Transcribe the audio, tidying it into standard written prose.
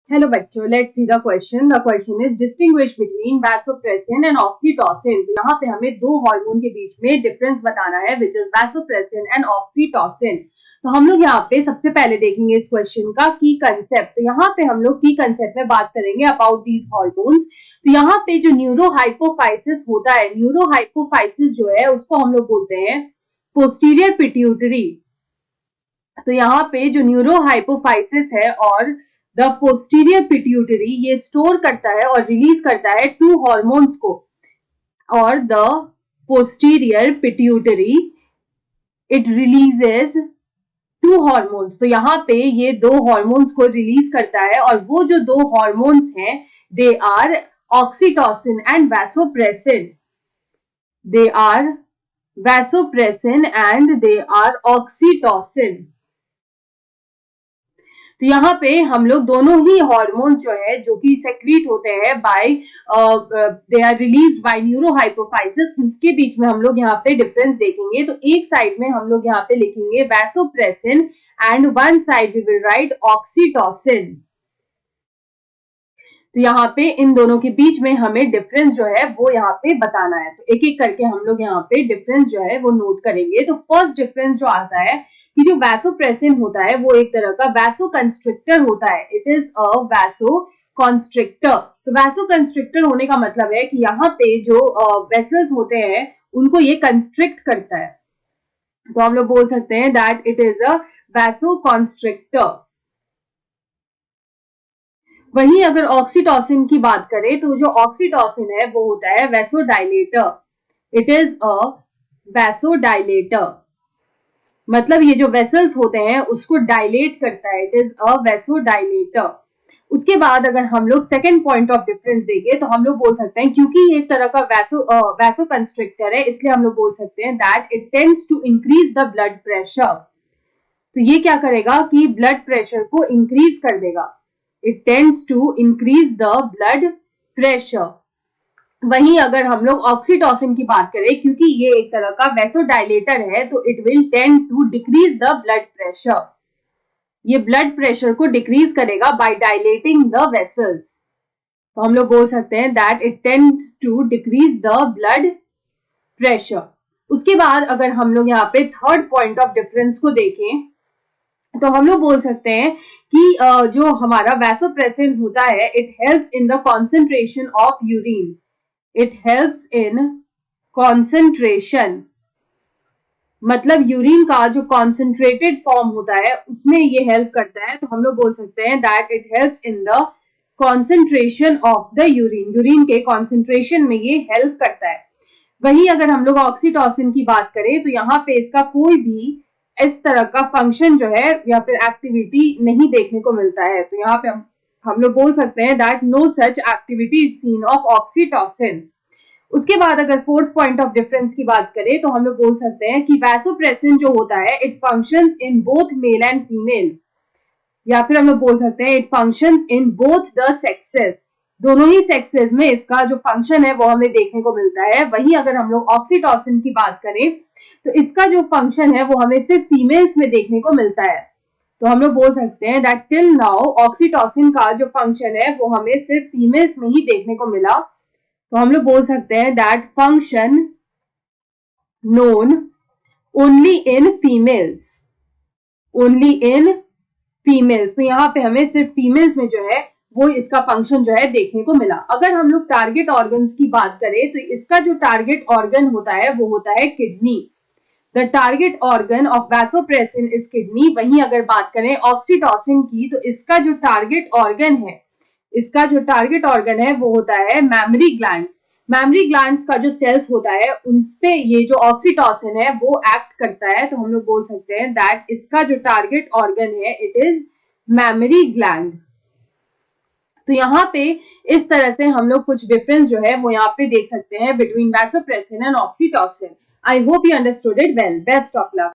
Hello बच्चों, let's see the question. The question is distinguish between vasopressin and oxytocin. तो यहाँ पे हमें दो हार्मोन के बीच में डिफरेंस बताना है, which is vasopressin and oxytocin. तो हम लोग यहाँ पे सबसे पहले देखेंगे इस क्वेश्चन का की कंसेप्ट. तो यहाँ पे हम लोग की कंसेप्ट में बात करेंगे अबाउट दीज हार्मोन्स. तो यहाँ पे जो न्यूरोहाइपोफाइसिस होता है, न्यूरोहाइपोफाइसिस जो है उसको हम लोग बोलते हैं पोस्टीरियर पिट्यूटरी. तो यहाँ पे जो न्यूरोहाइपोफाइसिस है और द पोस्टीरियर पिट्यूटरी ये स्टोर करता है और रिलीज करता है टू हॉर्मोन्स को. और the posterior pituitary it releases to hormones. तो यहाँ पे ये दो हॉर्मोन्स को रिलीज करता है और वो जो दो हॉर्मोन्स हैं they are oxytocin and vasopressin. They are vasopressin and they are oxytocin. तो यहाँ पे हम लोग दोनों ही हॉर्मोन्स जो है जो कि सेक्रीट होते हैं by they are release by neurohypophysis, उसके बीच में हम लोग यहाँ पे डिफरेंस देखेंगे. तो एक साइड में हम लोग यहाँ पे लिखेंगे vasopressin and one side we will write oxytocin. तो यहाँ पे इन दोनों के बीच में हमें डिफरेंस जो है वो यहाँ पे बताना है. तो एक एक करके हम लोग यहाँ पे डिफरेंस जो है वो नोट करेंगे. तो फर्स्ट डिफरेंस जो आता है कि जो वैसोप्रेसिन होता है वो एक तरह का वैसोकंस्ट्रिक्टर होता है. It is a vasoconstrictor. तो वैसोकंस्ट्रिक्टर होने का मतलब है कि यहाँ पे जो वेसल्स होते हैं उनको ये कंस्ट्रिक्ट करता है. तो हम लोग बोल सकते हैं दैट इट इज अ वैसोकंस्ट्रिक्टर. वहीं अगर ऑक्सीटोसिन की बात करें तो जो ऑक्सीटोसिन है वो होता है vasodilator. It is a vasodilator. मतलब ये जो वेसल्स होते हैं उसको डायलेट करता है. It is a vasodilator. उसके बाद अगर हम लोग सेकेंड पॉइंट ऑफ डिफरेंस देखें तो हम लोग बोल सकते हैं क्योंकि ये एक तरह का वैसोकंस्ट्रिक्टर है इसलिए हम लोग बोल सकते हैं that it tends to increase the blood pressure. तो ये क्या करेगा कि ब्लड प्रेशर को इंक्रीज कर देगा. It tends to increase the blood pressure. वहीं अगर हम लोग ऑक्सीटोसिन की बात करें क्योंकि ये एक तरह का वैसोडाइलेटर है तो it will tend to decrease the blood pressure. ये ब्लड प्रेशर को डिक्रीज करेगा बाय डायलेटिंग द वेसल्स. तो हम लोग बोल सकते हैं that it tends to decrease the blood pressure. उसके बाद अगर हम लोग यहाँ पे थर्ड पॉइंट ऑफ डिफरेंस को देखें तो हम लोग बोल सकते हैं कि जो हमारा वैसोप्रेसिन होता है it helps in the concentration of urine. It helps in concentration. मतलब यूरिन का जो कॉन्सेंट्रेटेड फॉर्म होता है उसमें ये हेल्प करता है. तो हम लोग बोल सकते हैं that it helps in the concentration of the urine. Urine के कॉन्सेंट्रेशन में ये हेल्प करता है. वहीं अगर हम लोग ऑक्सीटोसिन की बात करें तो यहाँ पे इसका कोई भी इस तरह का फंक्शन जो है या फिर एक्टिविटी नहीं देखने को मिलता है. तो यहाँ पे हम लोग बोल सकते हैं that no such activity is seen of oxytocin. उसके बाद अगर फोर्थ पॉइंट ऑफ डिफरेंस की बात करें तो हम लोग बोल सकते हैं कि वैसोप्रेसिन जो होता है it functions in both male and female. या फिर हम लोग बोल सकते हैं it functions in both the sexes. दोनों ही सेक्सेस में इसका जो फंक्शन है वो हमें देखने को मिलता है. वहीं अगर हम लोग ऑक्सीटोसिन की बात करें तो इसका जो फंक्शन है वो हमें सिर्फ फीमेल्स में देखने को मिलता है. तो हम लोग बोल सकते हैं दैट टिल नाउ ऑक्सीटोसिन का जो फंक्शन है वो हमें सिर्फ फीमेल्स में ही देखने को मिला. तो हम लोग बोल सकते हैं that function known only in females. Only in females. तो यहाँ पे हमें सिर्फ फीमेल्स में जो है वो इसका फंक्शन जो है देखने को मिला. अगर हम लोग टारगेट ऑर्गन्स की बात करें तो इसका जो टारगेट ऑर्गन होता है वो होता है kidney. The target organ of vasopressin is kidney. वहीं अगर बात करें ऑक्सीटोसिन की तो इसका जो टारगेट ऑर्गन है वो होता है मैमरी ग्लैंड्स. मैमरी ग्लैंड्स का जो सेल्स होता है उनपे ये जो ऑक्सीटोसिन है वो एक्ट करता है. तो हम लोग बोल सकते हैं दैट इसका जो टारगेट ऑर्गन है इट इज मैमरी ग्लैंड. तो यहाँ पे इस तरह से हम लोग कुछ डिफरेंस जो है वो यहाँ पे देख सकते हैं between vasopressin and oxytocin. I hope you understood it well. Best of luck.